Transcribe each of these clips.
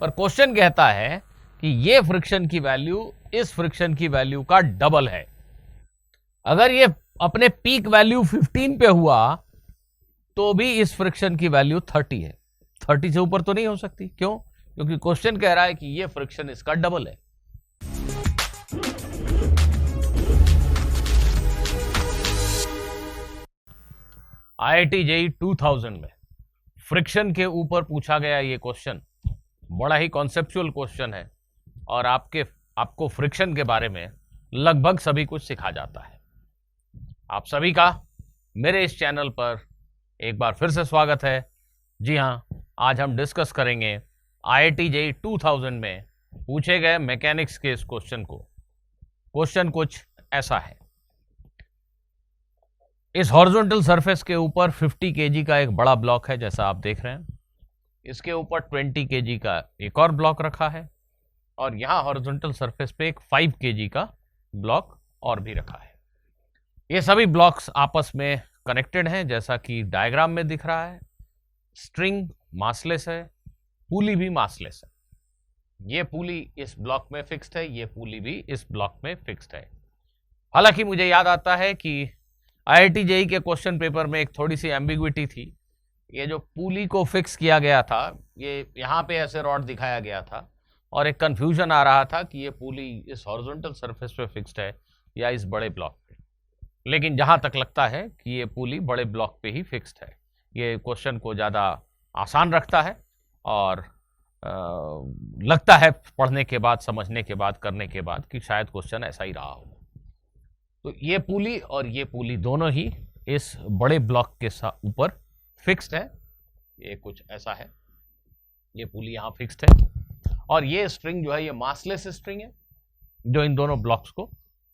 पर क्वेश्चन कहता है कि ये फ्रिक्शन की वैल्यू इस फ्रिक्शन की वैल्यू का डबल है। अगर ये अपने पीक वैल्यू 15 पे हुआ तो भी इस फ्रिक्शन की वैल्यू 30 है। 30 से ऊपर तो नहीं हो सकती। क्यों? क्योंकि क्वेश्चन कह रहा है कि ये फ्रिक्शन इसका डबल है। IIT JEE 2000 में फ्रिक्शन के ऊपर पूछा गया ये क्वेश्चन बड़ा ही कॉन्सेप्चुअल क्वेश्चन है और आपको फ्रिक्शन के बारे में लगभग सभी कुछ सिखा जाता है। आप सभी का मेरे इस चैनल पर एक बार फिर से स्वागत है। जी हाँ, आज हम डिस्कस करेंगे IIT JEE 2000 में पूछे गए मैकेनिक्स के इस क्वेश्चन को। क्वेश्चन कुछ ऐसा है, इस हॉरिजॉन्टल सरफेस के ऊपर 50 kg का एक बड़ा ब्लॉक है, जैसा आप देख रहे हैं। इसके ऊपर 20 kg का एक और ब्लॉक रखा है और यहाँ हॉरिजॉन्टल सरफेस पे एक 5 kg का ब्लॉक और भी रखा है। ये सभी ब्लॉक्स आपस में कनेक्टेड हैं, जैसा कि डायग्राम में दिख रहा है। स्ट्रिंग मासलेस है, पुली भी मासलेस है। ये पुली इस ब्लॉक में फिक्स्ड है, ये पुली भी इस ब्लॉक में फिक्स्ड है। हालांकि मुझे याद आता है कि IIT JEE के क्वेश्चन पेपर में एक थोड़ी सी एम्बिग्विटी थी। ये जो पुली को फिक्स किया गया था, ये यहाँ पे ऐसे रॉड दिखाया गया था और एक कंफ्यूजन आ रहा था कि ये पुली इस हॉरिजॉन्टल सरफेस पे फिक्स्ड है या इस बड़े ब्लॉक पे। लेकिन जहाँ तक लगता है कि ये पुली बड़े ब्लॉक पे ही फिक्स्ड है। ये क्वेश्चन को ज़्यादा आसान रखता है और लगता है पढ़ने के बाद, समझने के बाद, करने के बाद कि शायद क्वेश्चन ऐसा ही रहा हो। तो ये पुली और ये पुली दोनों ही इस बड़े ब्लॉक के ऊपर फिक्स्ड है। ये कुछ ऐसा है, ये पुली यहाँ फिक्स्ड है और ये स्ट्रिंग जो है ये मासलेस स्ट्रिंग है जो इन दोनों ब्लॉक्स को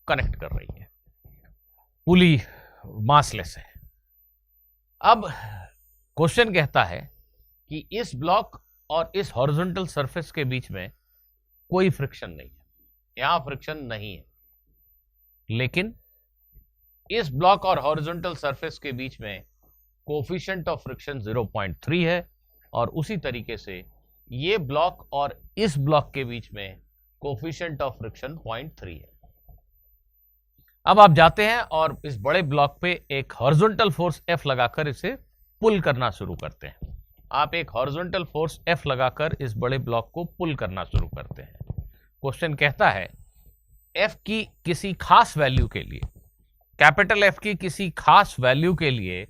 कनेक्ट कर रही है। पुली मासलेस है। अब क्वेश्चन कहता है कि इस ब्लॉक और इस हॉरिजॉन्टल सरफेस के बीच में कोई फ्रिक्शन नहीं है, यहां फ्रिक्शन नहीं है। लेकिन इस ब्लॉक और हॉरिजॉन्टल सरफेस के बीच में कोफिशिएंट ऑफ फ्रिक्शन 0.3 है और उसी तरीके से ये ब्लॉक और इस ब्लॉक के बीच में कोफिशिएंट ऑफ फ्रिक्शन 0.3 है। अब आप जाते हैं और इस बड़े ब्लॉक पे एक हॉरिजॉन्टल फोर्स F लगाकर इसे पुल करना शुरू करते हैं। आप एक हॉरिजॉन्टल फोर्स F लगाकर इस बड़े ब्लॉक को पुल करना शुरू करते हैं। क्वेश्चन कहता है F की किसी खास वैल्यू के लिए, कैपिटल F की किसी खास वैल्यू के लिए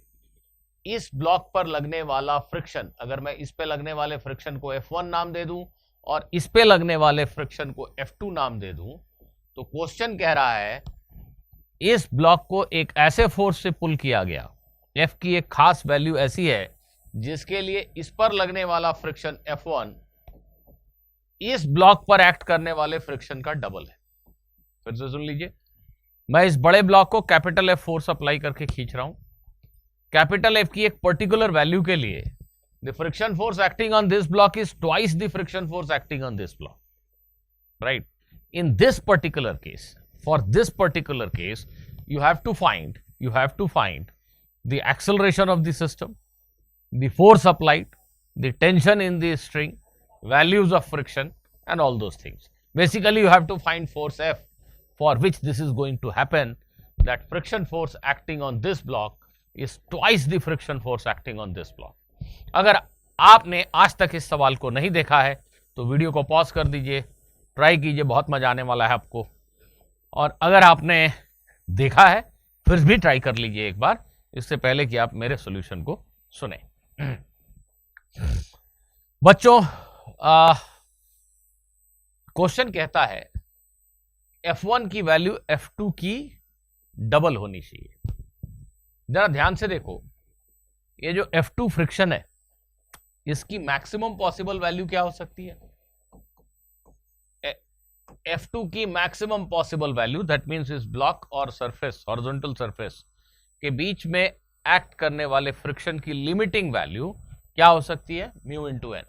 इस ब्लॉक पर लगने वाला फ्रिक्शन, अगर मैं इस पे लगने वाले फ्रिक्शन को F1 नाम दे दूं और इस पे लगने वाले फ्रिक्शन को F2 नाम दे दूं, तो क्वेश्चन कह रहा है इस ब्लॉक को एक ऐसे फोर्स से पुल किया गया, F की एक खास वैल्यू ऐसी है जिसके लिए इस पर लगने वाला फ्रिक्शन F1 इस ब्लॉक पर एक्ट करने वाले फ्रिक्शन का डबल है। फिर से सुन लीजिए, मैं इस बड़े ब्लॉक को कैपिटल F फोर्स अप्लाई करके खींच रहा हूं। कैपिटल F की एक पर्टिकुलर वैल्यू के लिए the friction force acting on this block is twice the friction force acting on this block, right? In this particular case, for this particular case, you have to find the acceleration of the system, the force applied, the tension in the string, values of friction and all those things. Basically you have to find force F for which this is going to happen. That friction force acting on this block is twice the friction force acting on this block. अगर आपने आज तक इस सवाल को नहीं देखा है तो वीडियो को पॉज कर दीजिए, ट्राई कीजिए, बहुत मजा आने वाला है आपको। और अगर आपने देखा है फिर भी ट्राई कर लीजिए एक बार, इससे पहले कि आप मेरे सॉल्यूशन को सुने। बच्चों, क्वेश्चन कहता है F1 की वैल्यू F2 की डबल होनी चाहिए। जरा ध्यान से देखो, ये जो F2 फ्रिक्शन है इसकी मैक्सिमम पॉसिबल वैल्यू क्या हो सकती है? F2 की maximum possible value, that means इस ब्लॉक और सरफेस, हॉरिजॉन्टल सरफेस के बीच में एक्ट करने वाले फ्रिक्शन की लिमिटिंग वैल्यू क्या हो सकती है? Mu into N.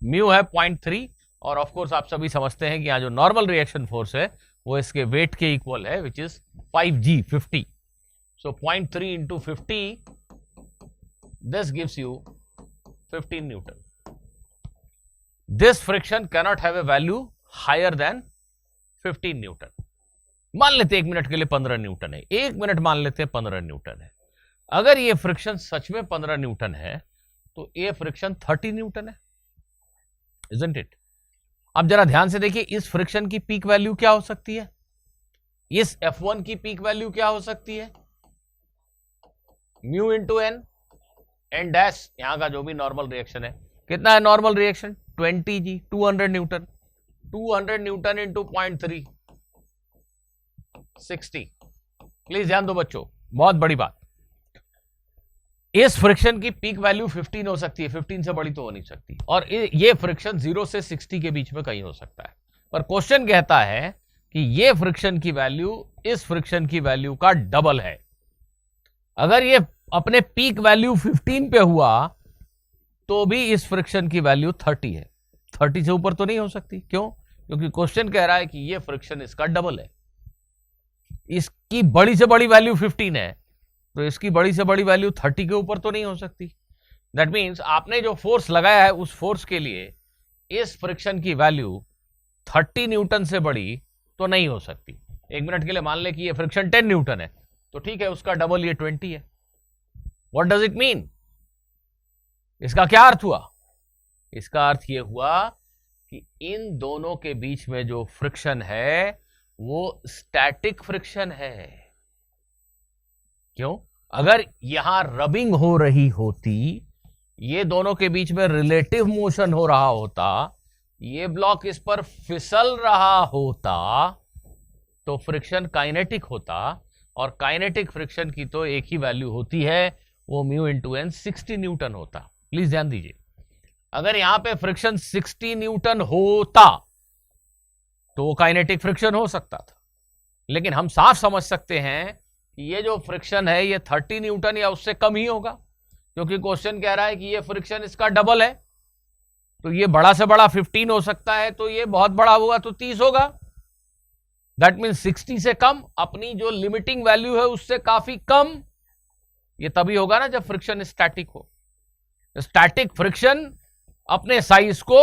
म्यू है 0.3 और ऑफ कोर्स आप सभी समझते हैं कि यहाँ जो नॉर्मल रिएक्शन फोर्स है वो इसके वेट के इक्वल है, which is 5g 50। So 0.3 into 50, this gives you 15 newton. This friction cannot have a value higher than 15 newton. मान लेते 1 मिनट के लिए 15 न्यूटन है, 1 मिनट मान लेते हैं 15 न्यूटन है. अगर ये फ्रिक्शन सच में 15 न्यूटन है तो ये फ्रिक्शन 30 न्यूटन है, इजंट इट? अब जरा ध्यान से देखिए, इस फ्रिक्शन की पीक वैल्यू क्या हो सकती है, इस F1 की पीक वैल्यू क्या हो सकती है, mu into N N dash, यहां का जो भी नॉर्मल रिएक्शन है. कितना है normal reaction? 20 g, 200 newton. 200 newton into 0.3, 60. Please ध्यान दो बच्चों, बहुत बड़ी बात. इस फ्रिक्शन की पीक वैल्यू 15 हो सकती है, 15 से बड़ी तो हो नहीं सकती. और ये फ्रिक्शन 0 से 60 के बीच में कहीं हो सकता है. पर क्वेश्चन कहता है कि ये फ्रिक्शन की वैल्यू इस फ्रिक्शन की वैल्यू का डबल है. अगर ये अपने पीक वैल्यू 15 पे हुआ तो भी इस फ्रिक्शन की वैल्यू 30 है. 30 से ऊपर तो नहीं हो सकती. क्यों? क्योंकि क्वेश्चन कह रहा है कि ये फ्रिक्शन इसका डबल है. इसकी बड़ी से बड़ी वैल्यू 15 है तो इसकी बड़ी से बड़ी वैल्यू 30 के ऊपर तो नहीं हो सकती. दैट मीन्स आपने जो फोर्स लगाया है उस फोर्स के लिए इस फ्रिक्शन की वैल्यू 30 न्यूटन से बड़ी तो नहीं हो सकती. 1 मिनट के लिए मान ले कि ये फ्रिक्शन 10 न्यूटन है तो ठीक है, उसका डबल ये 20 है. What does it mean? इसका क्या अर्थ हुआ? इसका अर्थ ये हुआ कि इन दोनों के बीच में जो फ्रिक्शन है वो स्टैटिक फ्रिक्शन है. क्यों? अगर यहां रबिंग हो रही होती, ये दोनों के बीच में रिलेटिव मोशन हो रहा होता, ये ब्लॉक इस पर फिसल रहा होता तो फ्रिक्शन काइनेटिक होता. और काइनेटिक फ्रिक्शन की तो एक ही वैल्यू होती है, वो म्यू इंटू एन 60 न्यूटन होता. प्लीज ध्यान दीजिए, अगर यहां पे फ्रिक्शन 60 न्यूटन होता तो वो काइनेटिक फ्रिक्शन हो सकता था. लेकिन हम साफ समझ सकते हैं कि ये जो फ्रिक्शन है ये 30 न्यूटन या उससे कम ही होगा, क्योंकि क्वेश्चन कह रहा है कि ये फ्रिक्शन इसका डबल है. तो ये बड़ा से बड़ा 15 हो सकता है, तो ये बहुत बड़ा होगा तो 30 होगा. दैट मीन्स 60 से कम, अपनी जो लिमिटिंग वैल्यू है उससे काफी कम. ये तभी होगा ना जब फ्रिक्शन स्टैटिक हो. स्टैटिक फ्रिक्शन अपने साइज को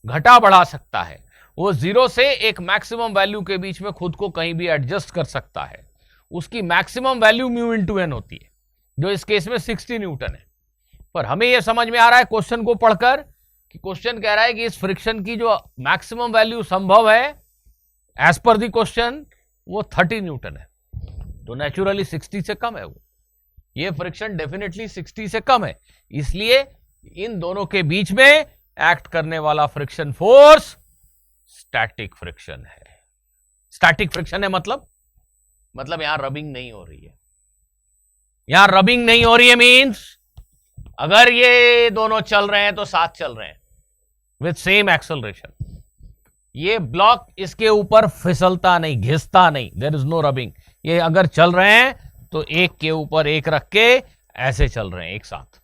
घटा बढ़ा सकता है. वो 0 से एक मैक्सिमम वैल्यू के बीच में खुद को कहीं भी एडजस्ट कर सकता है. उसकी maximum value mu into N होती है, जो इस केस में 60 न्यूटन है. पर हमें यह समझ में आ रहा है क्वेश्चन को पढ़कर कि क्वेश्चन कह रहा है कि इस फ्रिक्शन की जो मैक्सिमम वैल्यू संभव है एज पर द क्वेश्चन वो 30 न्यूटन है. तो नेचुरली 60 से कम है वो. ये फ्रिक्शन डेफिनेटली 60 से कम है. इसलिए इन दोनों के बीच में एक्ट करने वाला फ्रिक्शन फोर्स स्टैटिक फ्रिक्शन है. स्टैटिक फ्रिक्शन है मतलब यहां रबिंग नहीं हो रही है. यहां रबिंग नहीं हो रही है मींस अगर ये दोनों चल रहे हैं तो साथ चल रहे हैं विथ सेम एक्सेलरेशन. ये ब्लॉक इसके ऊपर फिसलता नहीं, घिसता नहीं. There is no rubbing. ये अगर चल रहे हैं तो एक के ऊपर एक रख के ऐसे चल रहे हैं एक साथ,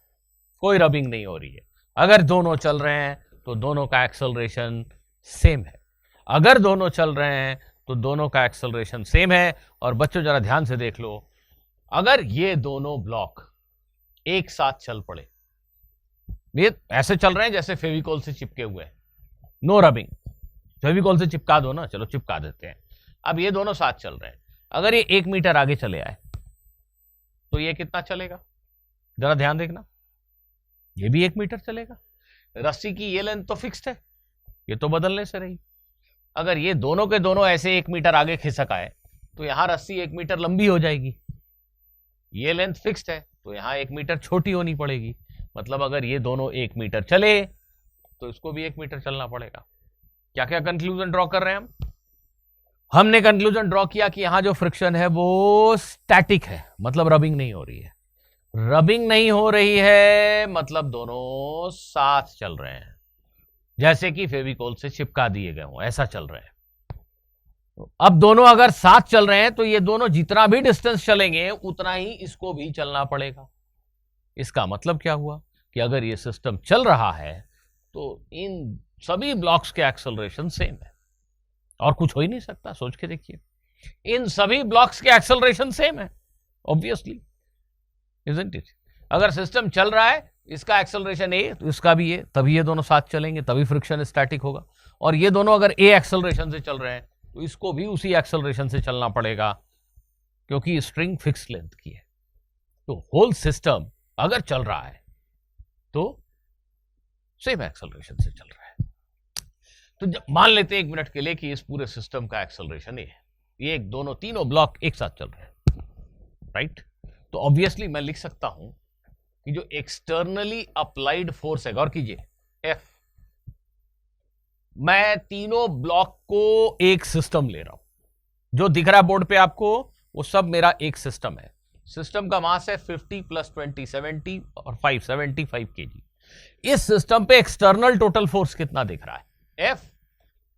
कोई रबिंग नहीं हो रही है. अगर दोनों चल रहे हैं तो दोनों का एक्सेलरेशन सेम है. अगर दोनों चल रहे हैं तो दोनों का एक्सेलरेशन सेम है. और बच्चों जरा ध्यान से देख लो, अगर ये दोनों ब्लॉक एक साथ चल पड़े, ये ऐसे चल रहे हैं जैसे फेविकोल से चिपके हुए हैं, नो रबिंग. फेविकोल से चिपका दो ना, चलो चिपका देते हैं. अब ये दोनों साथ चल रहे हैं. अगर ये 1 मीटर आगे चले आए तो ये कितना चलेगा? जरा ध्यान देखना, ये भी 1 मीटर चलेगा. रस्सी की ये लेंथ तो फिक्स्ड है, ये तो बदलने से रही. अगर ये दोनों के दोनों ऐसे 1 मीटर आगे खिसक आए तो यहां रस्सी 1 मीटर लंबी हो जाएगी. ये लेंथ फिक्स्ड है तो यहां 1 मीटर छोटी होनी पड़ेगी. मतलब अगर ये दोनों 1 मीटर चले तो इसको भी 1 मीटर चलना पड़ेगा. क्या क्या कंक्लूजन ड्रॉ कर रहे हैं हमने कंक्लूजन ड्रॉ किया कि यहां जो फ्रिक्शन है वो स्टैटिक है, मतलब रबिंग नहीं हो रही है. रबिंग नहीं हो रही है मतलब दोनों साथ चल रहे हैं, जैसे कि फेविकोल से चिपका दिए गए हों, ऐसा चल रहे हैं. अब दोनों अगर साथ चल रहे हैं तो ये दोनों जितना भी डिस्टेंस चलेंगे उतना ही इसको भी चलना पड़ेगा. इसका मतलब क्या हुआ कि अगर ये सिस्टम चल रहा है तो इन सभी ब्लॉक्स के एक्सेलरेशन सेम है, और कुछ हो ही नहीं सकता. सोच के देखिए, इन सभी ब्लॉक्स के एक्सेलरेशन सेम है ऑब्वियसली, इजंट इट? अगर सिस्टम चल रहा है इसका एक्सेलरेशन ए तो इसका भी ए, तभी ये दोनों साथ चलेंगे, तभी फ्रिक्शन स्टैटिक होगा। और ये दोनों अगर ए एक्सेलरेशन से चल रहे हैं तो इसको भी उसी एक्सेलरेशन से चलना पड़ेगा, क्योंकि स्ट्रिंग फिक्स लेंथ की है। तो होल सिस्टम अगर चल रहा है तो सेम एक्सेलरेशन से चल रहा है। तो जब मान लेते हैं 1 मिनट के लिए कि इस पूरे सिस्टम का एक्सेलरेशन है, ये एक दोनों तीनों ब्लॉक एक साथ चल रहे हैं, राइट। तो ऑब्वियसली मैं लिख सकता हूं कि जो एक्सटर्नली अप्लाइड फोर्स है, गौर कीजिए, एफ, मैं तीनों ब्लॉक को एक सिस्टम ले रहा हूं। जो दिख रहा है बोर्ड पे आपको वो सब मेरा एक सिस्टम है। सिस्टम का मास है 50 + 20 70 और 5 75 kg। इस सिस्टम पे एक्सटर्नल टोटल फोर्स कितना दिख रहा है? F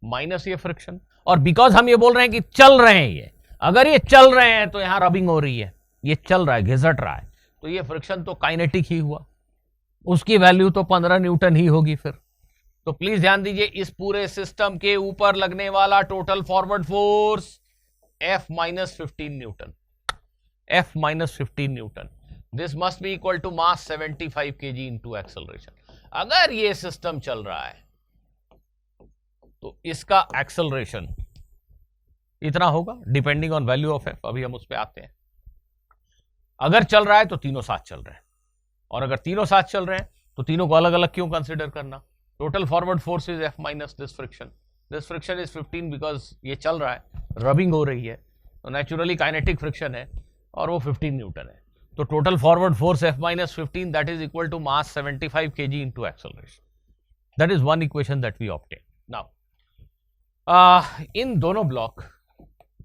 माइनस ये फ्रिक्शन। और बिकॉज हम ये बोल रहे हैं कि चल रहे हैं, ये अगर ये चल रहे हैं तो यहां रबिंग हो रही है, ये चल रहा है, घिसट रहा है, तो ये फ्रिक्शन तो काइनेटिक ही हुआ, उसकी वैल्यू तो 15 न्यूटन ही होगी फिर। तो प्लीज ध्यान दीजिए, इस पूरे सिस्टम के ऊपर लगने वाला total forward force F - 15 newton, F - 15 newton. This must be equal to mass 75 kg into acceleration. अगर ये सिस्टम चल रहा है तो इसका एक्सेलरेशन इतना होगा, depending on value of F। अभी हम उस पर आते हैं। अगर चल रहा है तो तीनों साथ चल रहे हैं, और अगर तीनों साथ चल रहे हैं तो तीनों को अलग अलग क्यों कंसिडर करना? Total forward force is F minus this friction. This friction is 15 because ये चल रहा है, रबिंग हो रही है, तो नेचुरली काइनेटिक फ्रिक्शन है और वो 15 न्यूटन है। तो total forward force F - 15 that is equal to mass 75 kg into acceleration. That is one equation that we obtain. Now इन दोनों ब्लॉक,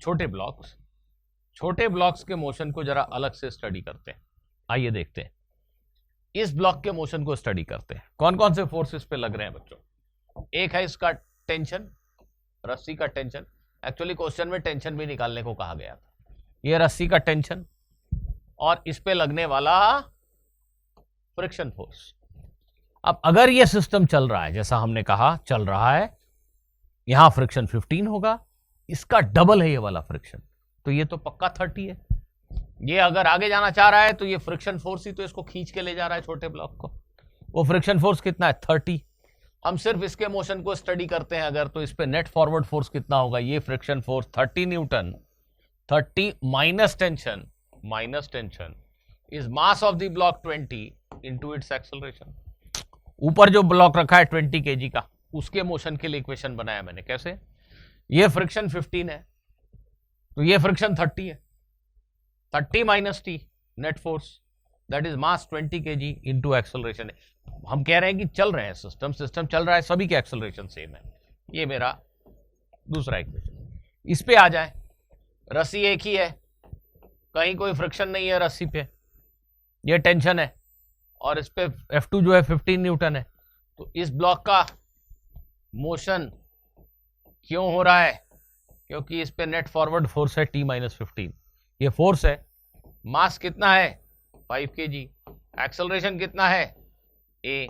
छोटे ब्लॉक्स के मोशन को जरा अलग से स्टडी करते हैं। आइए देखते हैं, इस ब्लॉक के मोशन को स्टडी करते हैं। कौन कौन से फोर्सेस पे लग रहे हैं बच्चों? एक है इसका टेंशन, रस्सी का टेंशन। एक्चुअली क्वेश्चन में टेंशन भी निकालने को कहा गया था। ये रस्सी का टेंशन और इस पे लगने वाला फ्रिक्शन फोर्स। अब अगर ये सिस्टम चल रहा है, जैसा हमने कहा चल रहा है, यहां फ्रिक्शन 15 होगा, इसका डबल है ये वाला फ्रिक्शन, तो ये तो पक्का 30 है। ये अगर आगे जाना चाह रहा है तो ये फ्रिक्शन फोर्स ही तो इसको खींच के ले जा रहा है, छोटे ब्लॉक को। वो फ्रिक्शन फोर्स कितना है? 30। हम सिर्फ इसके मोशन को स्टडी करते हैं अगर, तो इस पे नेट फॉरवर्ड फोर्स कितना होगा? ये friction force 30 Newton, 30 minus tension is mass of the block 20 into its acceleration. ऊपर जो ब्लॉक रखा है 20 kg का, उसके मोशन के लिए इक्वेशन बनाया मैंने। कैसे? ये फ्रिक्शन 15 है तो ये फ्रिक्शन 30 है, 30 minus T net force that is mass 20 kg into acceleration. हम कह रहे हैं कि चल रहे हैं, सिस्टम चल रहा है, सभी के एक्सेलरेशन सेम है। ये मेरा दूसरा इक्वेशन। इस पे आ जाए, रस्सी एक ही है, कहीं कोई फ्रिक्शन नहीं है रस्सी पे, ये टेंशन है, और इस पे F2 जो है 15 न्यूटन है। तो इस ब्लॉक का मोशन क्यों हो रहा है? क्योंकि इस पे नेट फॉरवर्ड फोर्स है T - 15। ये फोर्स है, मास कितना है? 5 kg, एक्सेलरेशन कितना है? A।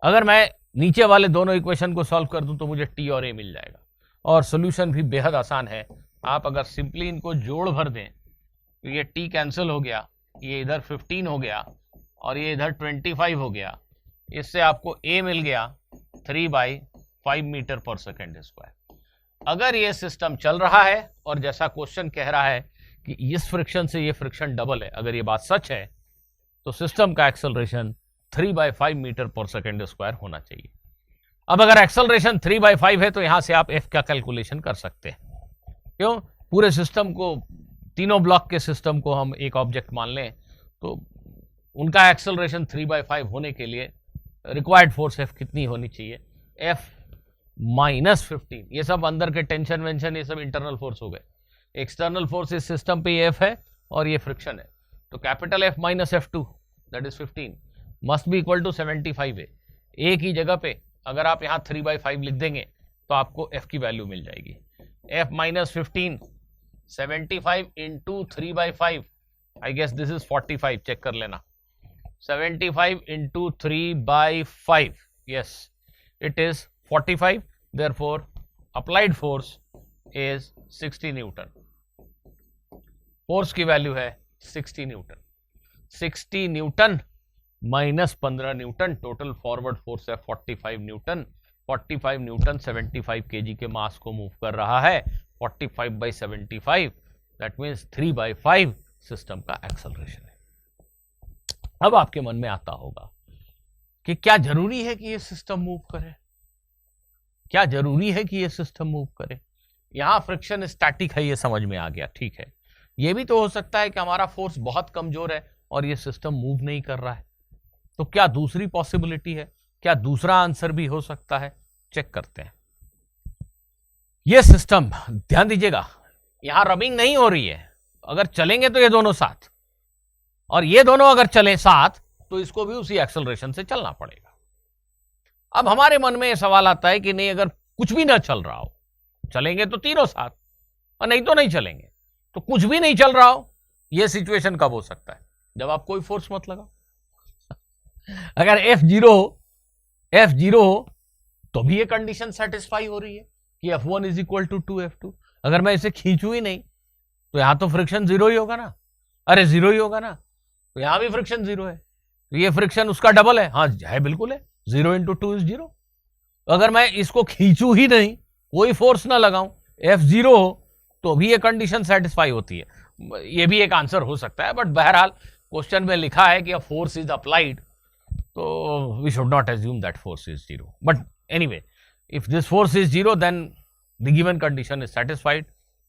अगर मैं नीचे वाले दोनों इक्वेशन को सॉल्व कर दूं तो मुझे T और A मिल जाएगा, और सोल्यूशन भी बेहद आसान है। आप अगर सिंपली इनको जोड़ भर दें तो ये T कैंसिल हो गया, ये इधर 15 हो गया और ये इधर 25 हो गया। इससे आपको A मिल गया 3/5 मीटर पर सेकेंड स्क्वायर। अगर ये सिस्टम चल रहा है और जैसा क्वेश्चन कह रहा है कि इस फ्रिक्शन से ये फ्रिक्शन डबल है, अगर ये बात सच है तो सिस्टम का एक्सेलरेशन 3/5 मीटर पर सेकेंड स्क्वायर होना चाहिए। अब अगर एक्सेलरेशन 3/5 है तो यहां से आप F का कैलकुलेशन कर सकते हैं। क्यों? पूरे सिस्टम को, तीनों ब्लॉक के सिस्टम को हम एक ऑब्जेक्ट मान लें तो उनका एक्सेलरेशन 3/5 होने के लिए रिक्वायर्ड फोर्स F कितनी होनी चाहिए? F - 15। ये सब अंदर के टेंशन वेंशन, ये सब इंटरनल फोर्स हो गए। एक्सटर्नल फोर्स इस सिस्टम पे F है और ये फ्रिक्शन है, तो capital F - F2 that is 15 must be equal to 75 है। एक ही जगह पे अगर आप यहाँ 3/5 लिख देंगे तो आपको F की वैल्यू मिल जाएगी। F - 15 75 into 3/5, I guess this is 45, check कर लेना। 75 into 3/5, yes, it is 45. Therefore, applied force is 60 Newton. Force की वैल्यू है 60 Newton. 60 Newton -15 Newton, total forward force है 45 न्यूटन। 45 न्यूटन 75 केजी के मास को मूव कर रहा है। 45/75 दैट मीन्स 3/5 सिस्टम का एक्सेलरेशन है। अब आपके मन में आता होगा कि क्या जरूरी है कि ये सिस्टम मूव करे? क्या जरूरी है कि ये सिस्टम मूव करे? यहां फ्रिक्शन स्टैटिक है, ये समझ में आ गया, ठीक है। ये भी तो हो सकता है कि हमारा फोर्स बहुत कमजोर है और ये सिस्टम मूव नहीं कर रहा है। तो क्या दूसरी पॉसिबिलिटी है? क्या दूसरा आंसर भी हो सकता है? चेक करते हैं। ये सिस्टम, ध्यान दीजिएगा, यहां रबिंग नहीं हो रही है। अगर चलेंगे तो ये दोनों साथ, और ये दोनों अगर चले साथ तो इसको भी उसी एक्सेलरेशन से चलना पड़ेगा। अब हमारे मन में यह सवाल आता है कि नहीं, अगर कुछ भी ना चल रहा हो, चलेंगे तो तीनों साथ, और नहीं तो नहीं चलेंगे। तो कुछ भी नहीं चल रहा हो, यह सिचुएशन कब हो सकता है? जब आप कोई फोर्स मत लगाओ। अगर F0 हो तो भी ये कंडीशन सेटिस्फाई हो रही है कि F1 is equal to 2F2। अगर मैं इसे खींचू ही नहीं तो यहां तो फ्रिक्शन जीरो ही होगा ना। अरे जीरो ही होगा ना, तो यहां भी फ्रिक्शन जीरो है। तो ये फ्रिक्शन उसका डबल है। हाँ है, बिल्कुल है, 0 × 2 इज 0। अगर मैं इसको खींचू ही नहीं, कोई फोर्स ना लगाऊं, F0 हो तो भी ये कंडीशन सेटिस्फाई होती है। ये भी एक आंसर हो सकता है, बट बहरहाल क्वेश्चन में लिखा है कि अ फोर्स इज अप्लाइड, तो we should not assume that force is 0. But anyway, if this force is 0, then the given condition is satisfied.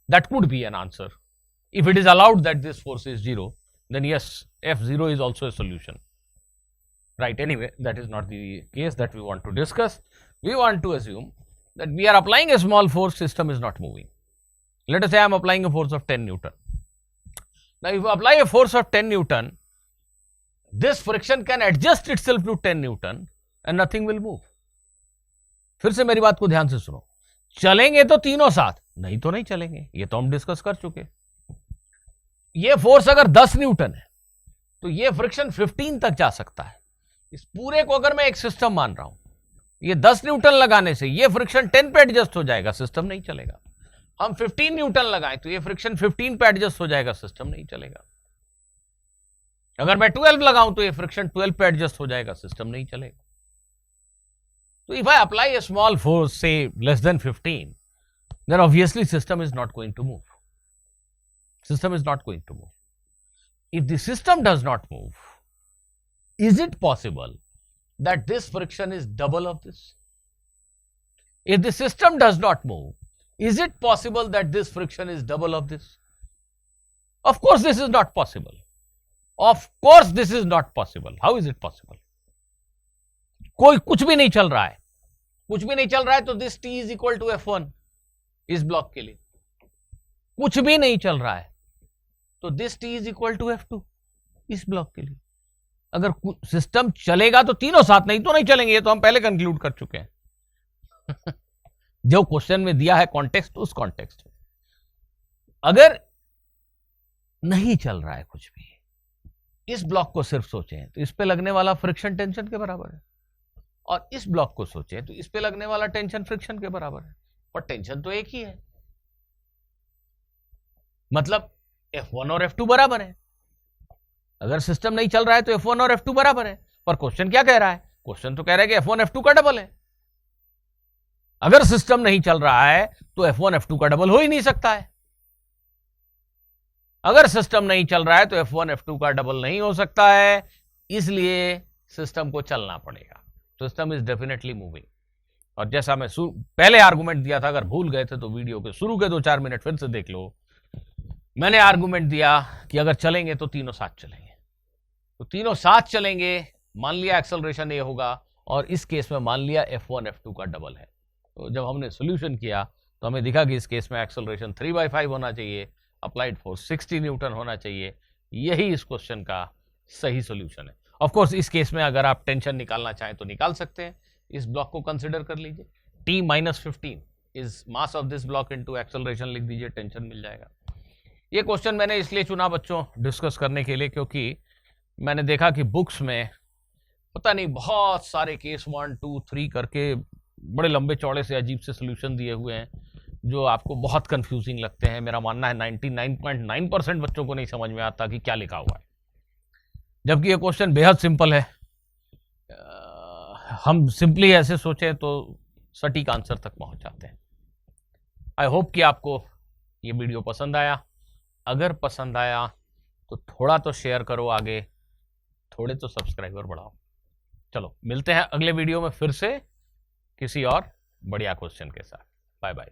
That could be an answer. If it is allowed that this force is 0, then yes, F0 is also a solution. Right, anyway, that is not the case that we want to discuss. We want to assume that we are applying a small force, system is not moving. Let us say I am applying a force of 10 Newton. Now, if you apply a force of 10 Newton, this friction can adjust itself to 10 Newton and nothing will move. फिर से मेरी बात को ध्यान से सुनो। चलेंगे तो तीनों साथ, नहीं तो नहीं चलेंगे, ये तो हम डिस्कस कर चुके। ये फोर्स अगर 10 न्यूटन है तो ये फ्रिक्शन 15 तक जा सकता है। इस पूरे को अगर मैं एक सिस्टम मान रहा हूं, ये 10 न्यूटन लगाने से ये फ्रिक्शन 10 पे एडजस्ट हो जाएगा, सिस्टम नहीं चलेगा। हम 15 न्यूटन लगाएं तो ये फ्रिक्शन 15 पे एडजस्ट हो जाएगा, सिस्टम नहीं चलेगा। अगर मैं 12 लगाऊं तो ये फ्रिक्शन 12 पे एडजस्ट हो जाएगा, सिस्टम नहीं चलेगा। तो if I apply a small force, say less than 15, then obviously system is not going to move. System is not going to move. If the system does not move, is it possible that this friction is double of this? If the system does not move, is it possible that this friction is double of this? Of course this is not possible. Of course this is not possible. How is it possible? कोई कुछ भी नहीं चल रहा है, कुछ भी नहीं चल रहा है, तो this T is equal to F1 इस ब्लॉक के लिए। कुछ भी नहीं चल रहा है तो this T is equal to F2 इस ब्लॉक के लिए। अगर सिस्टम चलेगा तो तीनों साथ, नहीं तो नहीं चलेंगे, ये तो हम पहले कंक्लूड कर चुके हैं। जो क्वेश्चन में दिया है कॉन्टेक्स्ट, उस कॉन्टेक्स्ट में अगर नहीं चल रहा है कुछ भी, इस ब्लॉक को सिर्फ सोचें तो इस पे लगने वाला फ्रिक्शन टेंशन के बराबर है, और इस ब्लॉक को सोचें तो इस पे लगने वाला टेंशन फ्रिक्शन के बराबर है, और टेंशन तो एक ही है। मतलब F1 और F2 बराबर है। अगर सिस्टम नहीं चल रहा है तो F1 और F2 बराबर है, पर क्वेश्चन क्या कह रहा है? क्वेश्चन तो कह रहा है कि F1 F2 का डबल है। अगर सिस्टम नहीं चल रहा है तो F1 F2 का डबल हो ही नहीं सकता है। अगर सिस्टम नहीं चल रहा है तो F1 F2 का डबल नहीं हो सकता है, इसलिए सिस्टम को चलना पड़ेगा। System is definitely moving. और जैसा मैं पहले आर्गुमेंट दिया था, अगर भूल गए थे तो वीडियो के शुरू के 2-4 मिनट फिर से देख लो। मैंने आर्गुमेंट दिया कि अगर चलेंगे तो तीनों साथ चलेंगे, तो तीनों साथ चलेंगे, मान लिया एक्सेलरेशन ये होगा, और इस केस में मान लिया F1 F2 का डबल है। तो जब हमने सोल्यूशन किया तो हमें दिखा कि इस केस में एक्सेलरेशन 3/5 होना चाहिए, अप्लाइड फोर्स 60 न्यूटन होना चाहिए। यही इस क्वेश्चन का सही सोल्यूशन है। ऑफ कोर्स इस केस में अगर आप टेंशन निकालना चाहें तो निकाल सकते हैं। इस ब्लॉक को कंसिडर कर लीजिए, T-15 is mass of this block into acceleration लिख दीजिए, टेंशन मिल जाएगा। ये क्वेश्चन मैंने इसलिए चुना बच्चों डिस्कस करने के लिए, क्योंकि मैंने देखा कि बुक्स में पता नहीं बहुत सारे केस 1, 2, 3 करके बड़े लंबे चौड़े से अजीब से सोल्यूशन दिए हुए हैं, जो आपको बहुत कंफ्यूजिंग लगते हैं। मेरा मानना है 99.9% बच्चों को नहीं समझ में आता कि क्या लिखा हुआ है, जबकि ये क्वेश्चन बेहद सिंपल है। हम सिंपली ऐसे सोचें तो सटीक आंसर तक पहुंच जाते हैं। आई होप कि आपको ये वीडियो पसंद आया। अगर पसंद आया तो थोड़ा तो शेयर करो आगे, थोड़े तो सब्सक्राइबर बढ़ाओ। चलो मिलते हैं अगले वीडियो में फिर से किसी और बढ़िया क्वेश्चन के साथ। Bye bye.